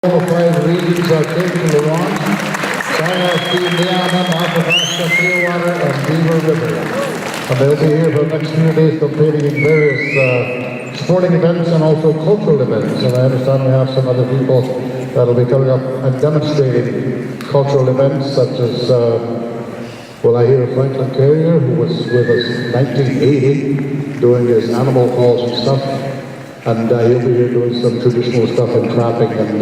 All the 5 regions are taking the launch. Athabasca, Clearwater, and Beaver River. And they'll be here for the next few days competing in various sporting events and also cultural events. And I understand we have some other people that'll be coming up and demonstrating cultural events such as, I hear Franklin Carrier, who was with us in 1980 doing his animal calls and stuff. And he'll be here doing some traditional stuff in trapping and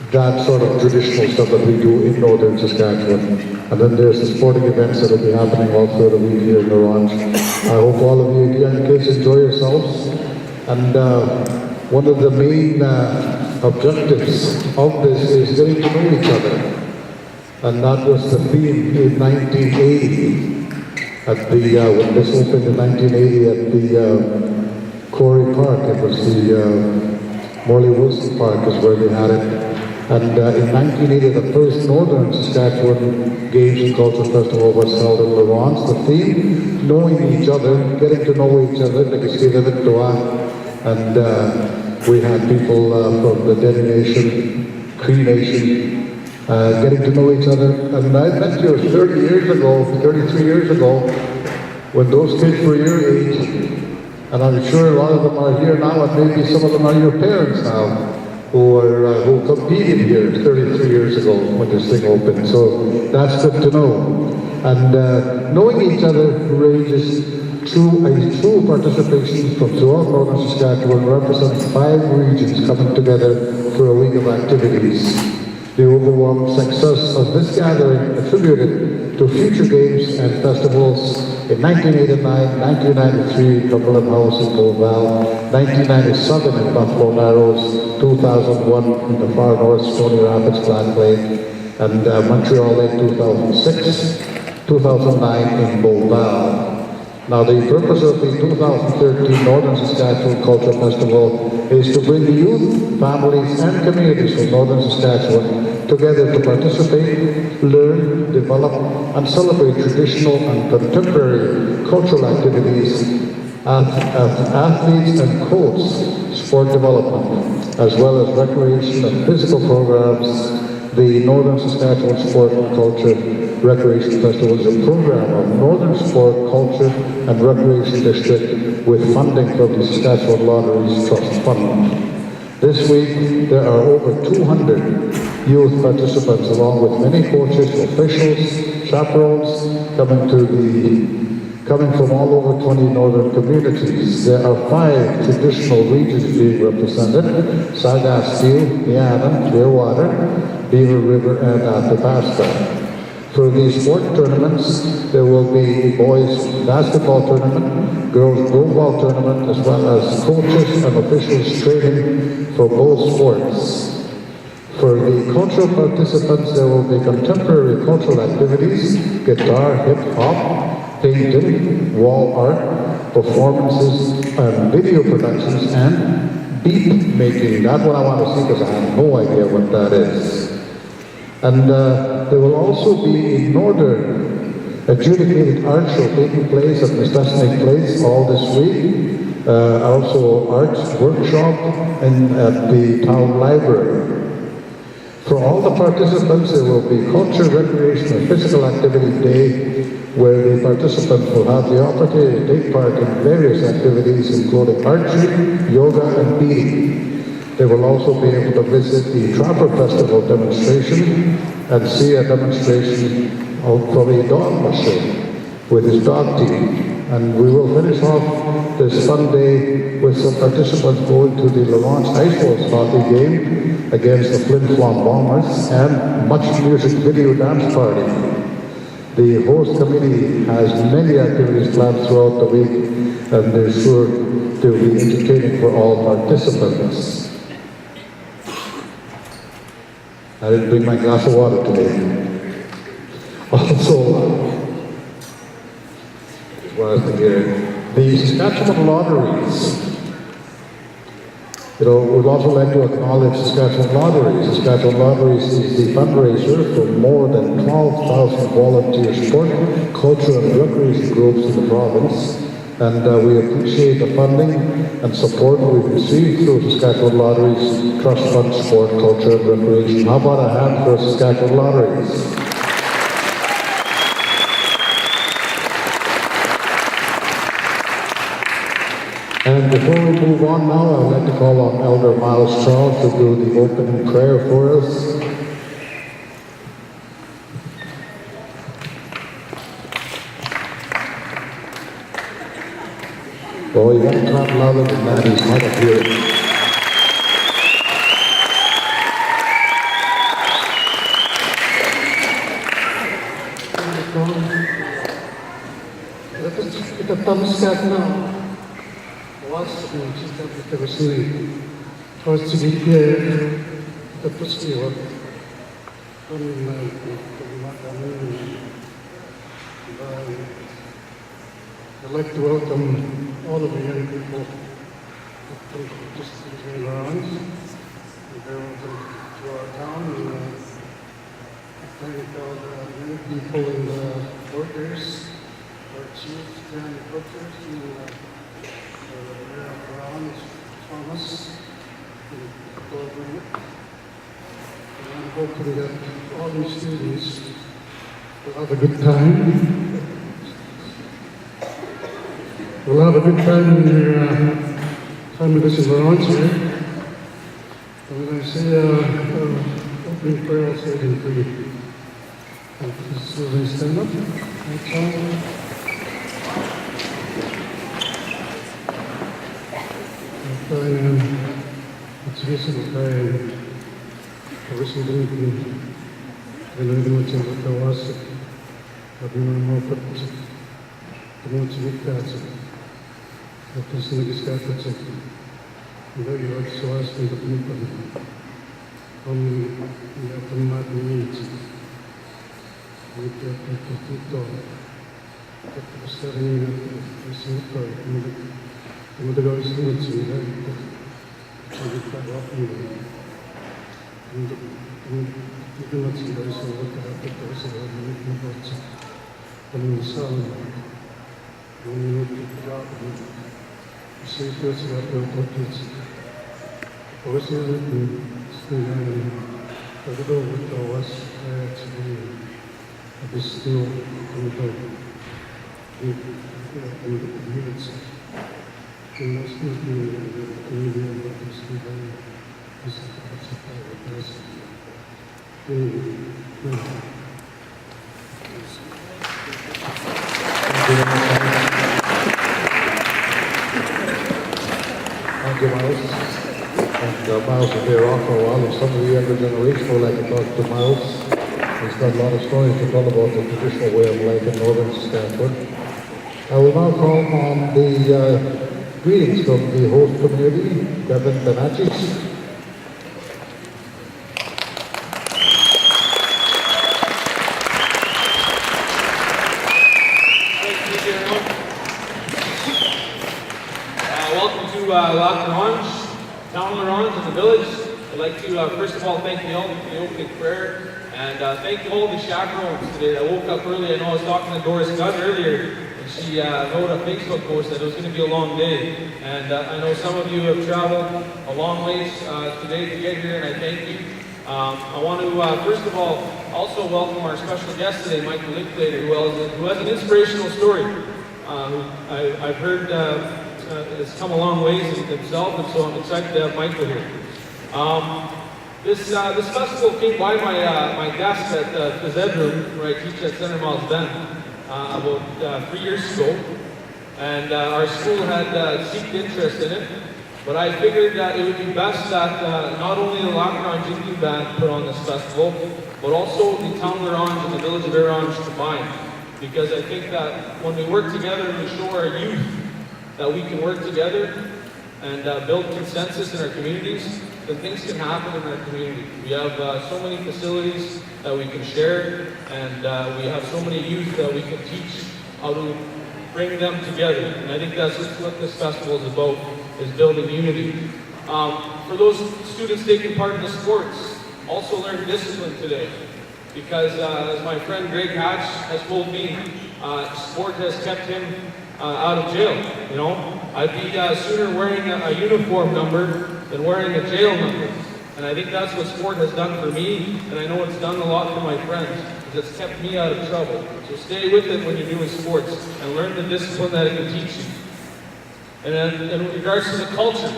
that sort of traditional stuff that we do in northern Saskatchewan. And then there's the sporting events that will be happening all through the week here in the ranch. I hope all of you young kids enjoy yourselves. And one of the main objectives of this is getting to know each other. And that was the theme in 1980 at the, when this opened in 1980 at the Corey Park. It was the Morley Wilson Park is where they had it. And in 1980, the first Northern Saskatchewan Games and Culture Festival was held in Laurence. The theme, knowing each other, getting to know each other, like you see them in Doha. And we had people from the Dene Nation, Cree Nation, getting to know each other. And I met you 30 years ago, 33 years ago, when those kids were your age. And I'm sure a lot of them are here now, and maybe some of them are your parents now, who competed here 33 years ago when this thing opened. So that's good to know. And knowing each other ranges through a true participation from throughout northern Saskatchewan represents 5 regions coming together for a week of activities. The overwhelming success of this gathering attributed to future games and festivals in 1989, 1993, Cumberland House in Beauval, 1997 in Buffalo Narrows, 2001 in the far north, Stony Rapids, Black Lake, and Montreal Lake 2006, 2009 in Beauval. Now the purpose of the 2013 Northern Saskatchewan Culture Festival is to bring the youth, families, and communities from Northern Saskatchewan together to participate, learn, develop, and celebrate traditional and contemporary cultural activities as athletes and coach sport development, as well as recreation and physical programs. The Northern Saskatchewan Sport and Culture Recreation Festival is a program of Northern Sport, Culture and Recreation District with funding from the Saskatchewan Lotteries Trust Fund. This week, there are over 200 youth participants, along with many coaches, officials, chaperones, coming from all over 20 northern communities. There are 5 traditional regions being represented: Sargasso, Niana, Clearwater, Beaver River, and Athabasca. For these sport tournaments, there will be a boys basketball tournament, girls goalball tournament, as well as coaches and officials training for both sports. For the cultural participants, there will be contemporary cultural activities, guitar, hip-hop, painting, wall art, performances, and video productions, and beat making. That's what I want to see, because I have no idea what that is. And there will also be a northern adjudicated art show taking place at Mistesnik Place all this week. Also arts workshop at the town library. For all the participants, there will be culture, recreation, and physical activity day, where the participants will have the opportunity to take part in various activities, including archery, yoga, and beading. They will also be able to visit the Trapper Festival demonstration and see a demonstration from a dog musher with his dog team. And we will finish off this fun day with some participants going to the Laurence Ice Wolves hockey game against the Flin Flon Bombers, and much music video dance party. The host committee has many activities planned throughout the week, and they're sure to be entertaining for all participants. I didn't bring my glass of water today. Also, the Saskatchewan Lotteries. We'd also like to acknowledge Saskatchewan Lotteries. Saskatchewan Lotteries is the fundraiser for more than 12,000 volunteer sport, culture, and recreation groups in the province. And we appreciate the funding and support we've received through Saskatchewan Lotteries, Trust Fund, Sport, Culture and Recreation. How about a hand for Saskatchewan Lotteries? And before we move on now, I'd like to call on Elder Miles Charles to do the opening prayer for us. Oh, you gotta clap louder than that, he's hard to hear. Kita tamskat na was kita terusui terus sedikit terus lewat I'd like to welcome all of the young people just around to our town and thank all the young people and the workers, our chiefs and workers and around Thomas and hopefully that all these students will have a good time. We'll have a good time in your time with us in Vermont here. And when I say opening prayer, I'll say it in Cree. So they stand up. It's recently time. I recently didn't what there was. But we were more purpose. The most significant. Tapos nag-discuss sa hindi yung agsuas ng kapilipan ang automatic needs ito tapos na rin yung sinito kumadagaw yung sunod sila ito pagkakawap nila kumadagat sila sa pagkakapit ko sa mga mga sa panglisang yung minutipagkakapit Sempre será pelo potência. Hoje eu estou todo o nosso abistiu como tal e community que nós temos Thank you, Miles. And Miles will be around for a while, and some of the younger generation will like to talk to Miles. He's got a lot of stories to tell about the traditional way of life in northern Saskatchewan. I will now call on the greetings from the host community, Kevin Benachis. Town Laurens in the village. I'd like to first of all thank you all for the opening prayer and thank all the chaperones today. I woke up early. I know I was talking to Doris Gunn earlier and she wrote a Facebook post that it was going to be a long day. And I know some of you have traveled a long ways today to get here and I thank you. I want to first of all also welcome our special guest today, Michael Linklater, who has an inspirational story. I've heard has come a long ways himself, and so I'm excited to have Michael here. This festival came by my desk at the Zed room, where I teach at Center Miles Ben, about 3 years ago, and our school had seeked interest in it, but I figured that it would be best that not only the Lacron Jingle Band put on this festival, but also the Town Laurens and the Village of Orange combined, because I think that when we work together and we show our youth that we can work together and build consensus in our communities, then things can happen in our community. We have so many facilities that we can share, and we have so many youth that we can teach how to bring them together. And I think that's what this festival is about, is building unity. For those students taking part in the sports, also learn discipline today. Because as my friend Greg Hatch has told me, sport has kept him out of jail. You know, I'd be sooner wearing a uniform number than wearing a jail number. And I think that's what sport has done for me, and I know it's done a lot for my friends, because it's kept me out of trouble. So stay with it when you're doing sports, and learn the discipline that it can teach you. And then in regards to the culture,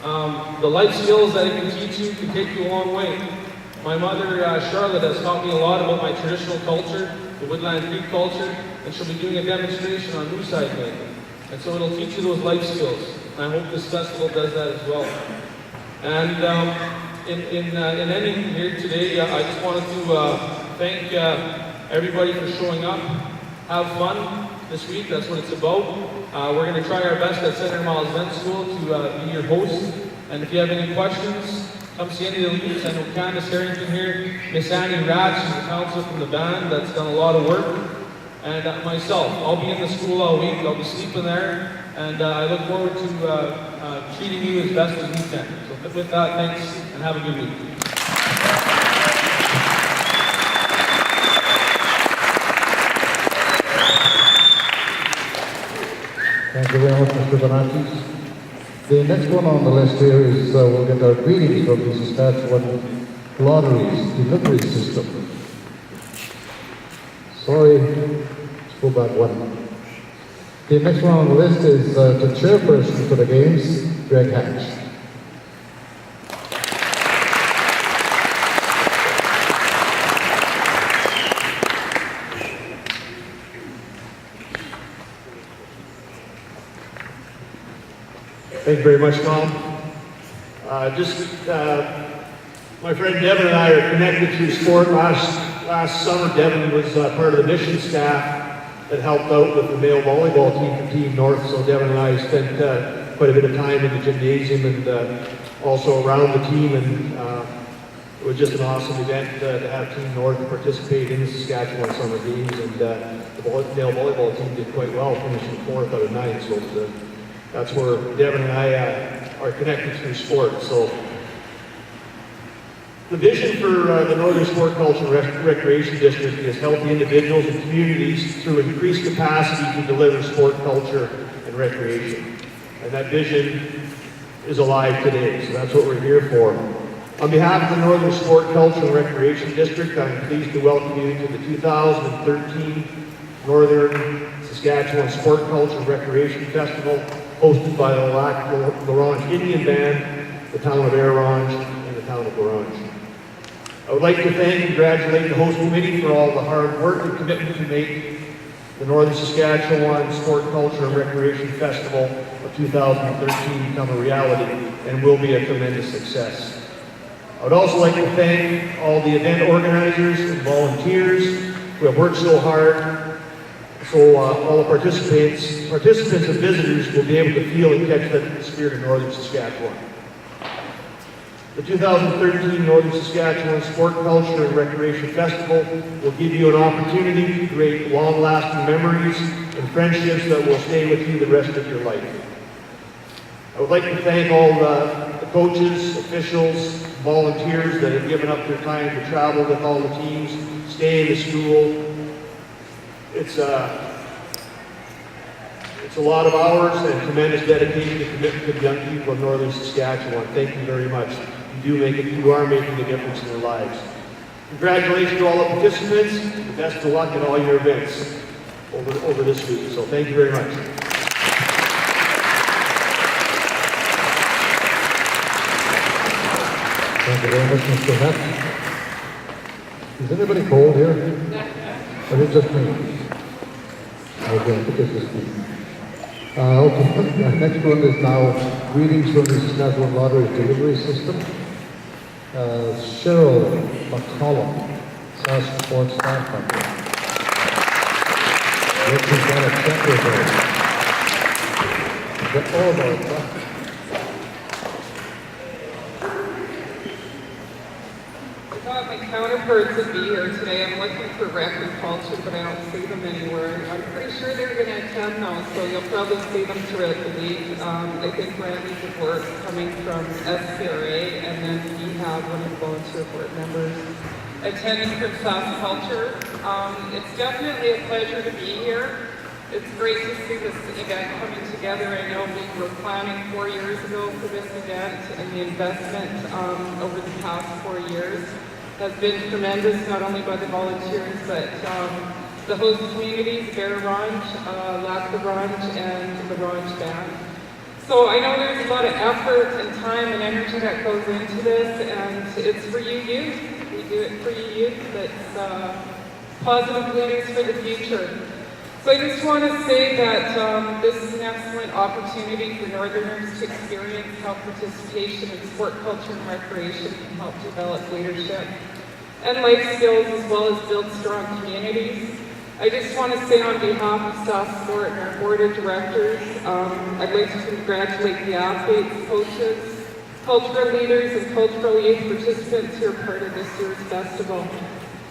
the life skills that it can teach you can take you a long way. My mother, Charlotte, has taught me a lot about my traditional culture, the Woodland Creek culture, and she'll be doing a demonstration on moose hide making. And so it'll teach you those life skills. And I hope this festival does that as well. And in ending here today, I just wanted to thank everybody for showing up. Have fun this week, that's what it's about. We're going to try our best at Center Miles Event School to be your host. And if you have any questions, come see any of the leaders. I know Candace Harrington here, Miss Annie Ratch, she's the counselor from the band that's done a lot of work. And myself, I'll be in the school all week, I'll be sleeping there, and I look forward to treating you as best as we can. So with that, thanks, and have a good week. Thank you very much, Mr. Bonakis. The next one on the list here is we'll get our greetings from the Saskatchewan Lotteries Delivery System. Sorry, let's go back one. The next one on the list is the chairperson for the games, Greg Hatch. Thank you very much, Tom. My friend Devin and I are connected through sport. Last summer, Devin was part of the mission staff that helped out with the male volleyball team for Team North. So Devin and I spent quite a bit of time in the gymnasium and also around the team. And it was just an awesome event to have Team North participate in the Saskatchewan Summer Games. And the male volleyball team did quite well, finishing 4th out of 9. So that's where Devin and I are connected through sport. So the vision for the Northern Sport Culture Recreation District is healthy individuals and communities through increased capacity to deliver sport culture and recreation. And that vision is alive today, so that's what we're here for. On behalf of the Northern Sport Culture and Recreation District, I'm pleased to welcome you to the 2013 Northern Saskatchewan Sport Culture and Recreation Festival, hosted by the Lac La Ronge Indian Band, the town of Air Ronge, and the town of La Ronge. I would like to thank and congratulate the host committee for all the hard work and commitment to make the Northern Saskatchewan Sport Culture and Recreation Festival of 2013 become a reality and will be a tremendous success. I would also like to thank all the event organizers and volunteers who have worked so hard so all the participants and visitors will be able to feel and catch the spirit of Northern Saskatchewan. The 2013 Northern Saskatchewan Sport Culture and Recreation Festival will give you an opportunity to create long-lasting memories and friendships that will stay with you the rest of your life. I would like to thank all the coaches, officials, volunteers that have given up their time to travel with all the teams, stay in the school. It's a lot of hours and tremendous dedication and commitment to the young people of Northern Saskatchewan. Thank you very much. You are making a difference in their lives. Congratulations to all the participants, and best of luck in all your events over this week. So thank you very much. Thank you very much, Mr. Hatch. Is anybody cold here? Or is it just me? Okay, I think it's just me. Okay, the next one is now greetings from the Saskatchewan Lottery Delivery System. Cheryl McCollum, Sask Sports Staff Member. She's got a check with her. Oh, no, it's not. I thought my counterparts would be here today. I'm looking for rec and culture, but I don't see them anywhere. I'm pretty sure they're going to attend now, so you'll probably see them throughout the week. I think Randy's at work coming from NSCRD, and then we have one of the volunteer board members attending from South Culture. It's definitely a pleasure to be here. It's great to see this event coming together. I know we were planning 4 years ago for this event, and the investment over the past 4 years has been tremendous, not only by the volunteers, but the host communities, Bear Ranch, Lac La Ronge, and the Ronge Band. So I know there's a lot of effort and time and energy that goes into this, and it's for you youth. We do it for you youth. That's positive leaders for the future. So I just want to say that this is an excellent opportunity for Northerners to experience how participation in sport, culture, and recreation can help develop leadership and life skills, as well as build strong communities. I just want to say on behalf of South Sport and our board of directors, I'd like to congratulate the athletes, coaches, cultural leaders, and cultural youth participants who are part of this year's festival.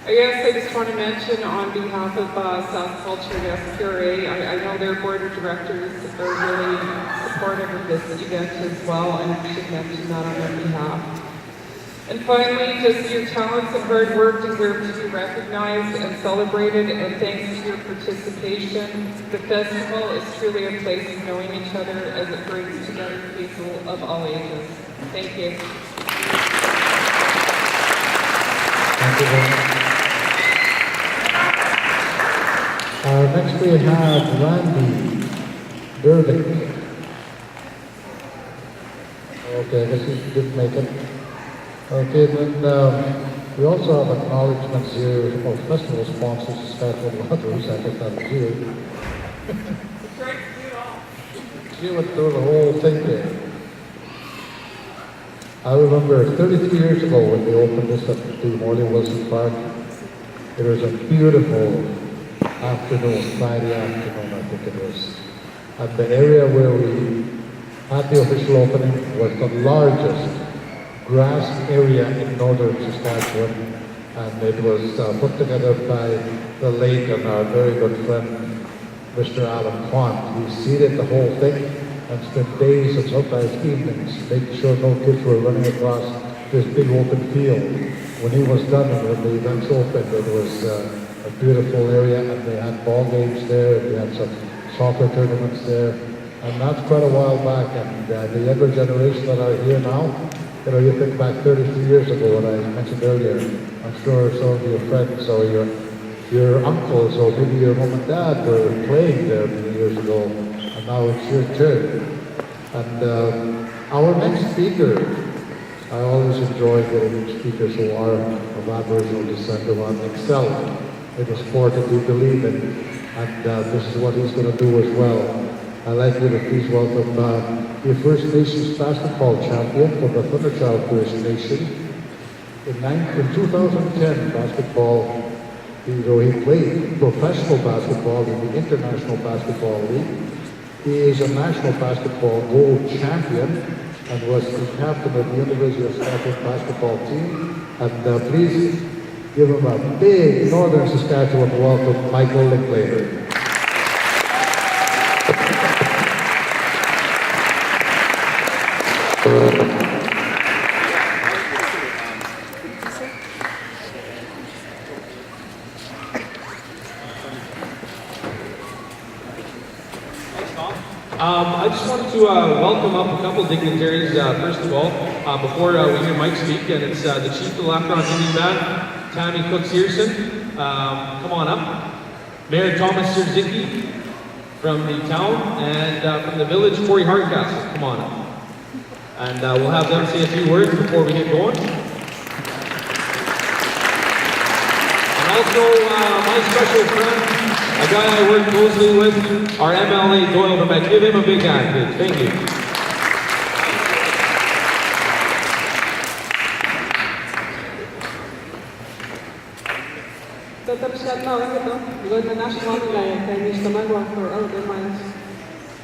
I guess I just want to mention on behalf of South Culture and NSCRD, I know their board of directors are really supportive of this event as well, and I should mention that on their behalf. And finally, just your talents and hard work deserve to be recognized and celebrated, and thanks to your participation, the festival is truly a place of knowing each other as it brings together people of all ages. Thank you. Thank you very much. Next we have Randy Dervick. Okay, I guess he didn't make it. Okay, then we also have acknowledgements here of festival sponsors, Saskatchewan Lotteries. I guess that was you. She went through the whole thing there. I remember 33 years ago when they opened this at the Morley Wilson Park. It was a beautiful afternoon, Friday afternoon, I think it was. And the area where we had the official opening was the largest grass area in northern Saskatchewan, and it was put together by the late and our very good friend, Mr. Alan Quant. He seeded the whole thing and spent days and sometimes evenings making sure no kids were running across this big open field. When he was done and when the events opened, it was a beautiful area, and they had ball games there, they had some soccer tournaments there, and that's quite a while back. And the younger generation that are here now, you know, you think back 33 years ago, what I mentioned earlier, I'm sure some of your friends or your uncles or maybe your mom and dad were playing there many years ago, and now it's your turn. And our next speaker, I always enjoy getting speakers who are of Aboriginal descent who want to excel in the sport that we believe in, and this is what he's going to do as well. I'd like you to please welcome the First Nations basketball champion from the Thunderchild First Nation. In 2010, basketball, he played professional basketball in the International Basketball League. He is a national basketball gold champion and was the captain of the University of Saskatchewan basketball team. And please give him a big Northern Saskatchewan welcome, Michael Linklater. I just wanted to welcome up a couple dignitaries, first of all, before we hear Mike speak, and it's the Chief of the Lac La Ronge Indian Band, Tammy Cook-Searson. Come on up. Mayor Thomas Sierzicki from the town, and from the village, Corey Hardcastle. Come on up. And we'll have them say a few words before we get going. And also, my special friend, a guy I work closely with, our MLA Doyle Bemet. Give him a big hand, please. Thank you.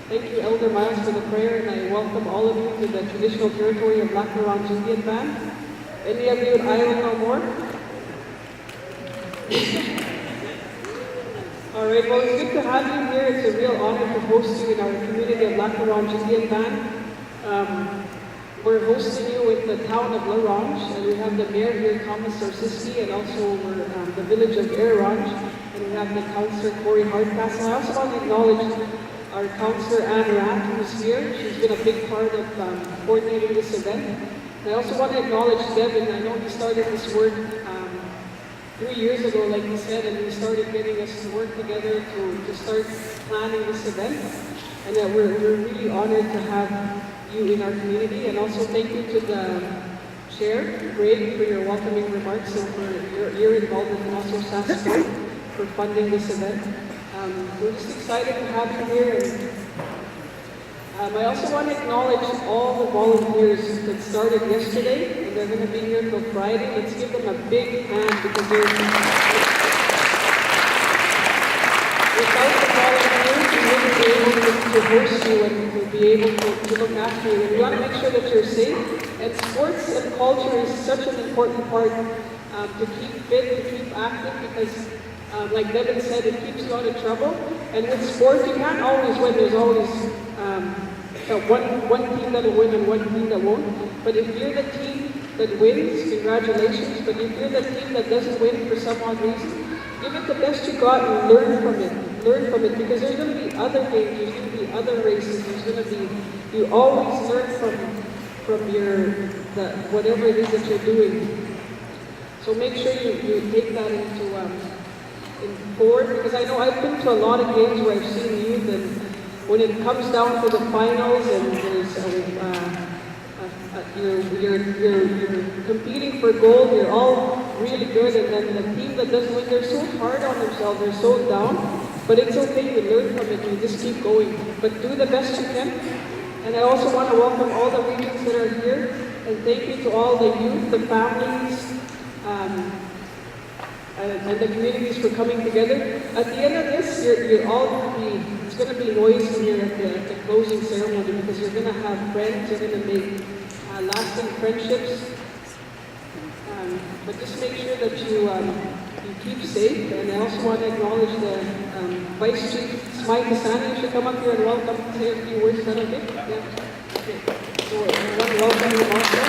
Thank you, Elder Miles, for the prayer, and I welcome all of you to the traditional territory of Lac La Ronge Indian Band. Any of you at Island no more? All right, well, it's good to have you here. It's a real honor to host you in our community of Lac La Ronge Indian Band. We're hosting you with the town of La Ronge, and we have the mayor here, Thomas Sierzicki, and also we're, the village of Ronge. and we have the Councillor Corey Hardcastle. I also want to acknowledge our Councillor Anne Rath, who's here. She's been a big part of coordinating this event. And I also want to acknowledge Devin. I know he started this work 3 years ago, like he said, and he started getting us to work together to start planning this event. And we're really honored to have you in our community. And also thank you to the Chair, Greg, for your welcoming remarks and for your involvement, and also SAS for funding this event. We're just excited to have you here. And I also want to acknowledge all the volunteers that started yesterday, and they're going to be here till Friday. Let's give them a big hand because without the volunteers, we wouldn't be able to host you and to be able to look after you. And we want to make sure that you're safe. And sports and culture is such an important part to keep fit, to keep active, because like Devin said, it keeps you out of trouble. And with sport, you can't always win. There's always one team that will win and one team that won't. But if you're the team that wins, congratulations. But if you're the team that doesn't win for some odd reason, give it the best you got and learn from it. Learn from it, because there's going to be other games, there's going to be other races, there's going to be, you always learn from whatever it is that you're doing. So make sure you take that into forward, because I know I've been to a lot of games where I've seen youth, and when it comes down to the finals and there's you're competing for gold, you're all really good, and then the team that doesn't win, they're so hard on themselves, they're so down. But it's okay, you learn from it, you just keep going. But do the best you can. And I also want to welcome all the regions that are here, and thank you to all the youth, the families, and the communities for coming together. At the end of this, you're all going to be, it's going to be noisy here at the closing ceremony, because you're going to have friends, you're going to make lasting friendships. But just make sure that you keep safe. And I also want to acknowledge the Vice Chief, Mike Kasani. You should come up here and welcome, say a few words. Is that okay? Yeah. Okay. So I want to welcome you also.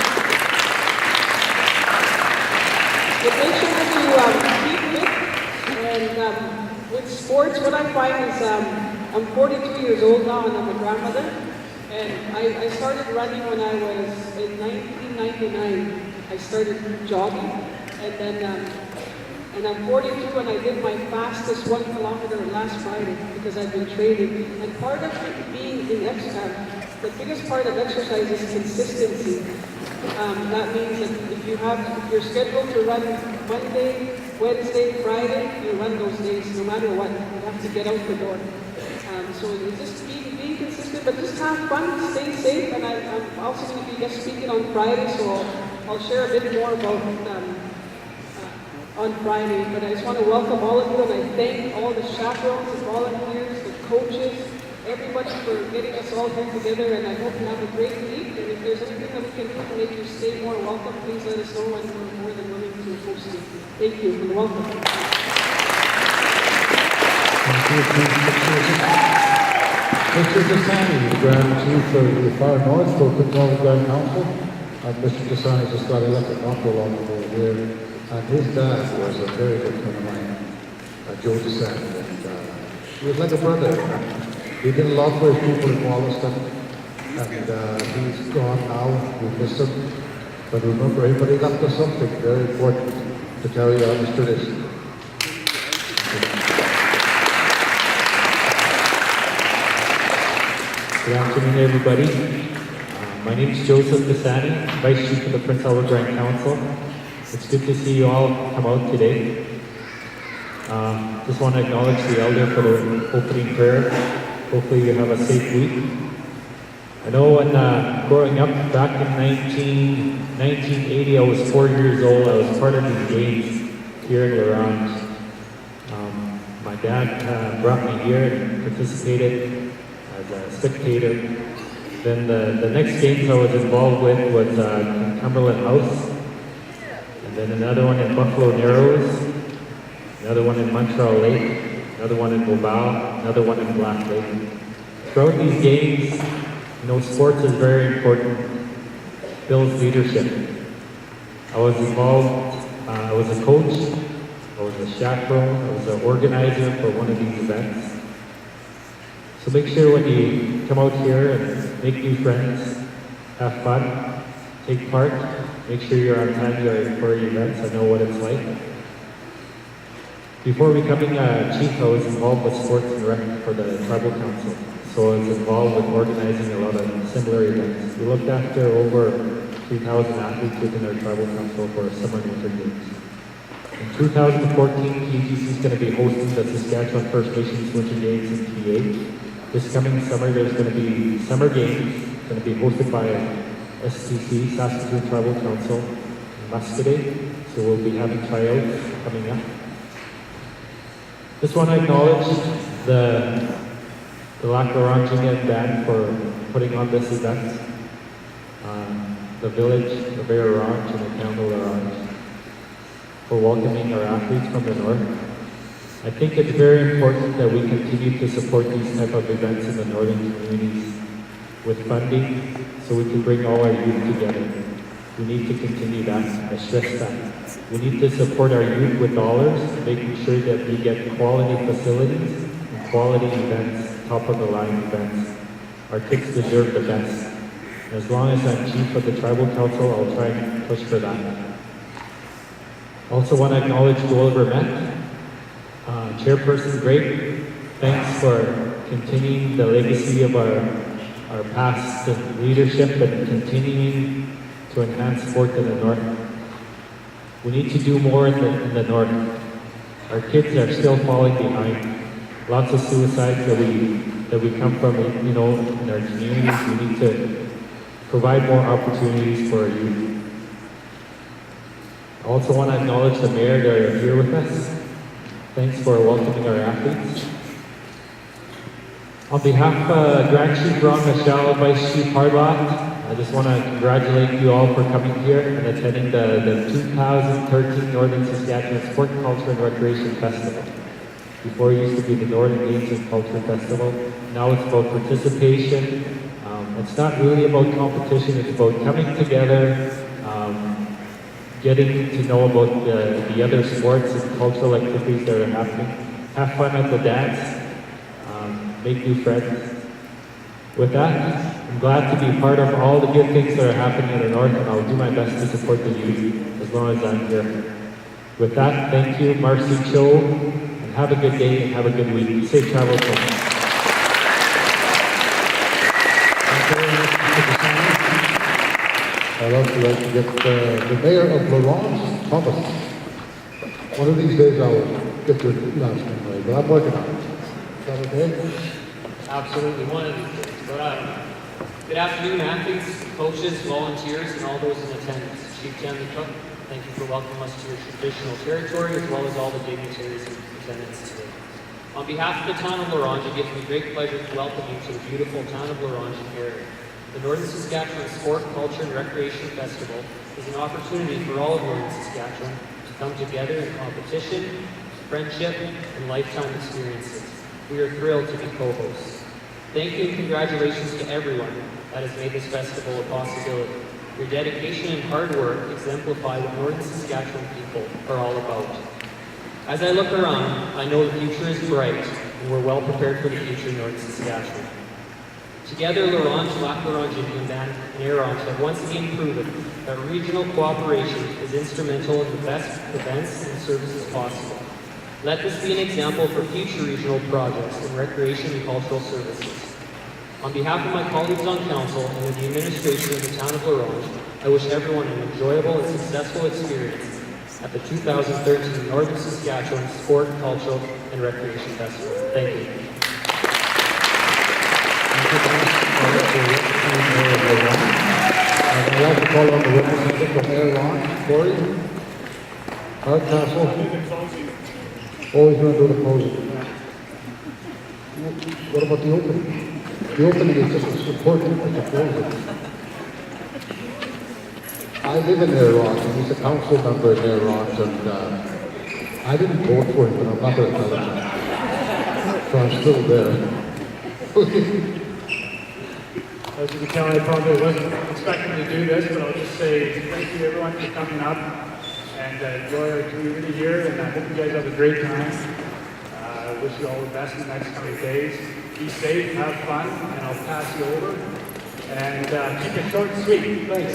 But make sure that you keep fit. And with sports, what I find is I'm 42 years old now, and I'm a grandmother. And I started running when I was in 1999. I started jogging, and then and I'm 42, and I did my fastest 1 kilometer last Friday because I've been training. And part of being in exercise, the biggest part of exercise is consistency. That means that if you're scheduled to run Monday, Wednesday, Friday, you run those days no matter what. You have to get out the door. So it's just being consistent, but just have fun, stay safe. And I'm also going to be guest speaking on Friday, so I'll share a bit more about on Friday. But I just want to welcome all of you, and I thank all the chaperones, the volunteers, the coaches, everybody for getting us all here together. And I hope you have a great week. And if there's anything that we can do to make you stay more welcome, please let us know, and we're more than willing to host you. Thank you, and welcome. Mr. Desani, the Grand Chief of the Far North for Prince Grand Council, and Mr. Desani just got elected not too long ago here, and his dad was a very good friend of mine, Joe Desani, and he was like a brother. He did a lot for his people in Wollaston, and he's gone now, we miss him. But remember, everybody left us something very important to carry on this tradition. Good afternoon, everybody. My name is Joseph Desani, Vice Chief of the Prince Albert Grand Council. It's good to see you all come out today. Just want to acknowledge the elder for the opening prayer. Hopefully you have a safe week. I know when growing up back in 1980, I was 4 years old. I was part of these games here in around. My dad brought me here and participated as a spectator. Then the next games I was involved with was Cumberland House, and then another one in Buffalo Narrows, another one in Montreal Lake, another one in Bilbao, another one in Black Lake. Throughout these games, sports is very important. Builds leadership. I was involved, I was a coach I was a chaperone, I was an organizer for one of these events. So make sure when you come out here and make new friends, have fun, take part, make sure you're on time for your events. I know what it's like. Before becoming a chief, I was involved with sports and rec for the tribal council. So I was involved with organizing a lot of similar events. We looked after over 3,000 athletes within our tribal council for summer and winter games. In 2014, PGC is going to be hosting the Saskatchewan First Nations Winter Games in PA. This coming summer, there's going to be summer games, going to be hosted by STC, Saskatoon Tribal Council, in Muscadet. So we'll be having tryouts coming up. Just want to acknowledge the Lac La Ronge band for putting on this event. The village, the Bear Ronge, and the town of La Ronge for welcoming our athletes from the north. I think it's very important that we continue to support these type of events in the northern communities with funding so we can bring all our youth together. We need to continue that. I stress that. We need to support our youth with dollars, making sure that we get quality facilities and quality events, top of the line events. Our kids deserve the best. As long as I'm chief of the tribal council, I'll try and push for that. Also want to acknowledge Joel Vermette, chairperson, great. Thanks for continuing the legacy of our past leadership and continuing to enhance sport in the north. We need to do more in the north. Our kids are still falling behind. Lots of suicides that we come from, in our communities. We need to provide more opportunities for our youth. I also want to acknowledge the mayor that are here with us. Thanks for welcoming our athletes. On behalf of Grand Chief Ron Michelle, Vice Chief Hardlot, I just want to congratulate you all for coming here and attending the 2013 Northern Saskatchewan Sport, Culture and Recreation Festival. Before it used to be the Northern Games and Culture Festival. Now it's about participation. It's not really about competition, it's about coming together, getting to know about the other sports and cultural activities that are happening. Have fun at the dance, make new friends. With that, I'm glad to be part of all the good things that are happening in the north, and I'll do my best to support the youth as long as I'm here. With that, thank you, Marcy Cho, and have a good day and have a good week. Safe travels home. I'd also like to get the mayor of La Ronge, Thomas. One of these days I'll get your last name right, but I'm working on it. Is that okay? Absolutely, one of these days. But good afternoon, athletes, coaches, volunteers, and all those in attendance. Chief Chandler Cook, thank you for welcoming us to your traditional territory, as well as all the dignitaries in attendance today. On behalf of the town of La Ronge, it gives me great pleasure to welcome you to the beautiful town of La Ronge area. The Northern Saskatchewan Sport, Culture and Recreation Festival is an opportunity for all of Northern Saskatchewan to come together in competition, friendship, and lifetime experiences. We are thrilled to be co-hosts. Thank you and congratulations to everyone that has made this festival a possibility. Your dedication and hard work exemplify what Northern Saskatchewan people are all about. As I look around, I know the future is bright, and we're well prepared for the future in Northern Saskatchewan. Together, La Ronge, Lac La Ronge Indian Band, and Air Ronge have once again proven that regional cooperation is instrumental in the best events and services possible. Let this be an example for future regional projects in recreation and cultural services. On behalf of my colleagues on council and with the administration of the town of La Ronge, I wish everyone an enjoyable and successful experience at the 2013 Northern Saskatchewan Sport, Cultural and Recreation Festival. Thank you. I'd like to call on the representative from Air Ronge, Corey. Hardcastle. Always going to do the closing. What about the opening? The opening is just as important as the closing. I live in Air Ronge, and he's a council member in Air Ronge, and I didn't vote for him, but I'm not going to tell him. So I'm still there. As you can tell, I probably wasn't expecting to do this, but I'll just say thank you everyone for coming up and enjoy our community here, and I hope you guys have a great time. I wish you all the best in the next coming days. Be safe, have fun, and I'll pass you over. And keep it short and sweet. Thanks.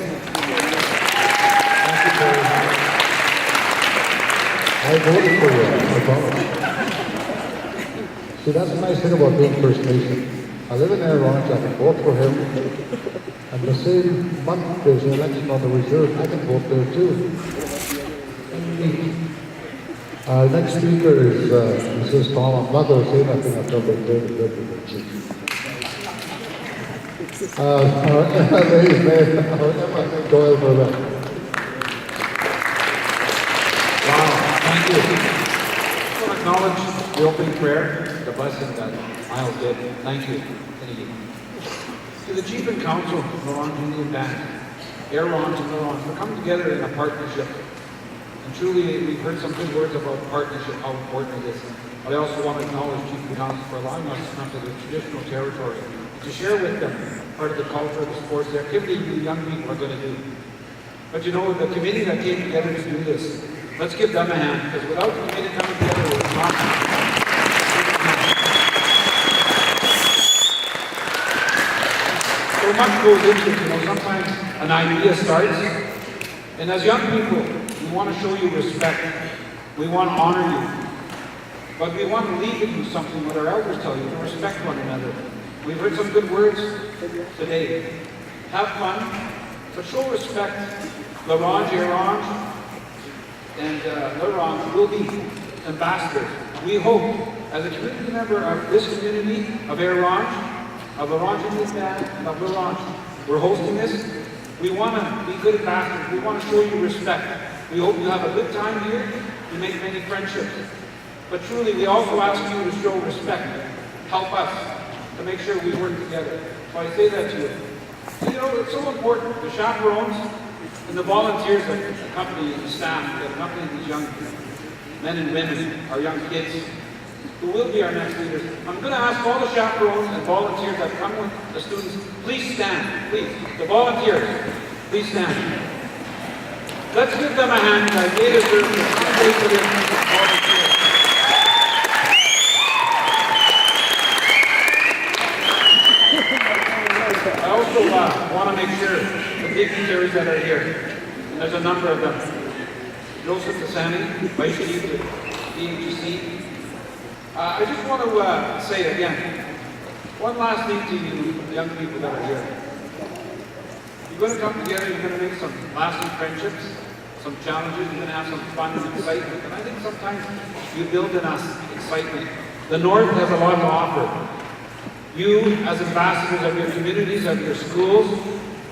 Thank you very much. I voted for you, I promise. See, that's the nice thing about being First Nation. I live in Orange, I can vote for him. And the same month there's an election on the reserve, I can vote there too. Our next speaker is Mrs. Tom. I'm not going to say nothing until they clear the deputy. Our MMA Doyle Burbank. Wow, thank you. I want to acknowledge the opening prayer, the blessing that Miles did. Thank you. Thank you. To the Chief and Council, Laurent Indian Band, Air Ron and Laurent, for coming together in a partnership. And truly, we've heard some good words about partnership, how important it is. But I also want to acknowledge Chief and Council for allowing us to come to the traditional territory to share with them part of the culture, the sports, the activity the young people are going to do. But you know, the committee that came together to do this, let's give them a hand, because without the committee coming together, it's not so much goes into it. You know, sometimes an idea starts, and as young people, we want to show you respect. We want to honor you. But we want to leave with you something what our elders tell you, to respect one another. We've heard some good words today. Have fun, but show respect. Laurent, and Laurent will be ambassadors. We hope, as a community member of this community, of Orange, of Laurent and of Laurent, we're hosting this. We want to be good ambassadors. We want to show you respect. We hope you have a good time here. You make many friendships. But truly, we also ask you to show respect. Help us to make sure we work together. So I say that to you. You know, it's so important. The chaperones and the volunteers that accompany the staff, that accompany these young men and women, our young kids, who will be our next leaders. I'm going to ask all the chaperones and volunteers that come with the students, please stand, please. The volunteers, please stand. Let's give them a hand. I gave it for their volunteers. I also want to make sure the dignitaries that are here, and there's a number of them, Joseph Pisani, Vice Chief of DHC. I just want to say again, one last thing to you, the young people that are here. You're going to come together, you're going to make some lasting friendships, some challenges, you're going to have some fun and excitement. And I think sometimes you build in us excitement. The North has a lot to offer. You, as ambassadors of your communities, of your schools,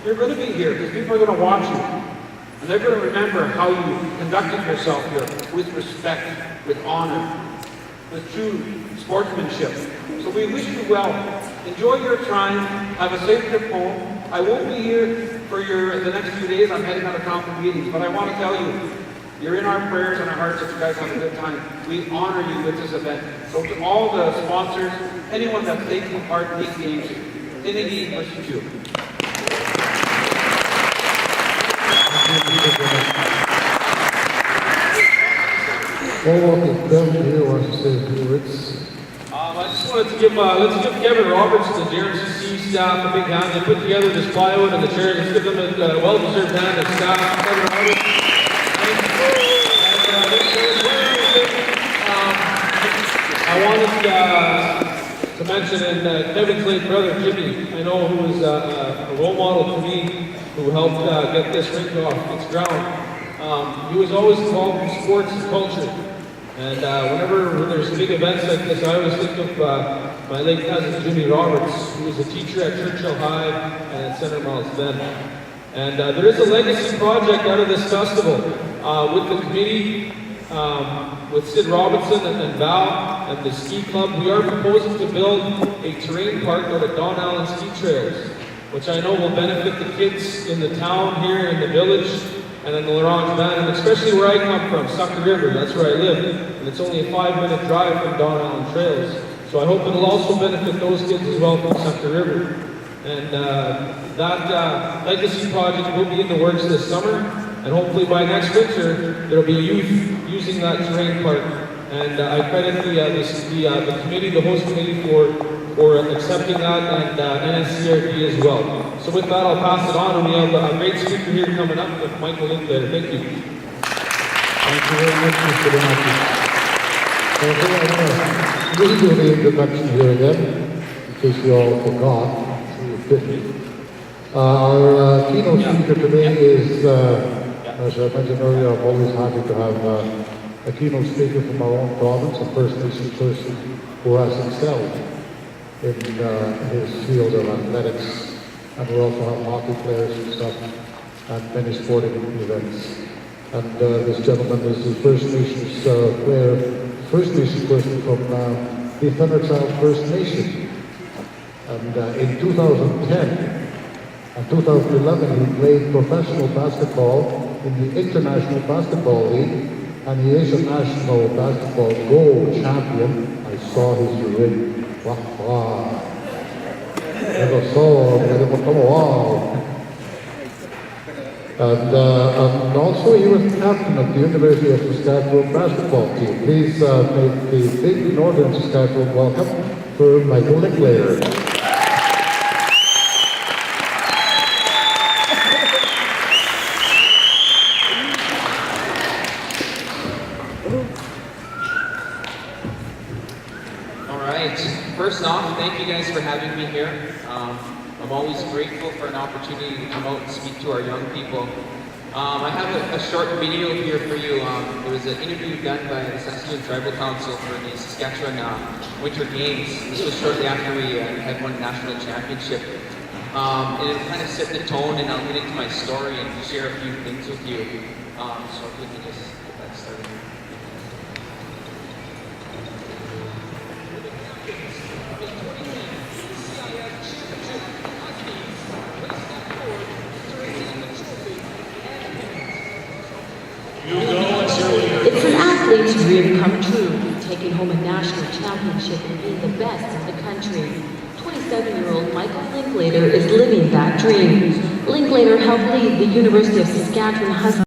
you're going to be here because people are going to watch you. And they're going to remember how you conducted yourself here with respect, with honor, with true sportsmanship. So we wish you well. Enjoy your time. Have a safe trip home. I won't be here for the next few days. I'm heading out of town for meetings. But I want to tell you, you're in our prayers and our hearts if you guys have a good time. We honor you with this event. So to all the sponsors, anyone that's taking part in these games, Inigi wishes you. I just wanted to give, let's give Kevin Roberts and the JRCC staff a big hand. They put together this plywood and the chairs. Let's give them a well-deserved hand to staff. Kevin Roberts. I wanted to mention Kevin's late brother, Jimmy, I know, who was a role model to me, who helped get this rink off its ground. He was always involved in sports and culture. And when there's big events like this, I always think of my late cousin, Jimmy Roberts, who was a teacher at Churchill High and at Center Miles then. And there is a legacy project out of this festival with the committee, with Sid Robinson and Val and the ski club. We are proposing to build a terrain park out at Don Allen Ski Trails, which I know will benefit the kids in the town here, in the village, and in the Laurent Band, and especially where I come from, Sucker River, that's where I live. And it's only a 5-minute drive from Don Allen Trails. So I hope it'll also benefit those kids as well from Sucker River. And that legacy project will be in the works this summer. And hopefully by next winter, there'll be youth using that terrain park. And I credit the committee, the host committee, for accepting that, and NSCRD as well. So with that, I'll pass it on, and we have a great speaker here coming up with Michael Linklater. Thank you. Thank you very much, Mr. Donati. Okay, I'm going to do the introduction here again, in case you all forgot. So you didn't. Our keynote speaker today is, as I mentioned earlier, I'm always happy to have a keynote speaker from our own province, a First Nation person who has excelled in his field of athletics. And we also have hockey players and stuff, and many sporting events. And this gentleman is the First Nations player, First Nation person from the Thunderchild First Nation. And in 2010 and 2011, he played professional basketball in the International Basketball League, and he is a national basketball gold champion. I saw his ring. Wow. Never saw, wow. And also he was captain of the University of Saskatchewan basketball team. Please make the big Northern Saskatchewan welcome for Michael Linklater. All right. First off, thank you guys for having me here. I'm always grateful for an opportunity to come out and speak to our young people. I have a short video here for you. It was an interview done by the Saskatchewan Tribal Council for the Saskatchewan Winter Games. This was shortly after we had won national championship. And it'll kind of set the tone, and I'll get into my story and share a few things with you. So if we can just get that started. It's an athlete's dream come true, taking home a national championship and being the best in the country. 27-year-old Michael Linklater is living that dream. Linklater helped lead the University of Saskatchewan Huskies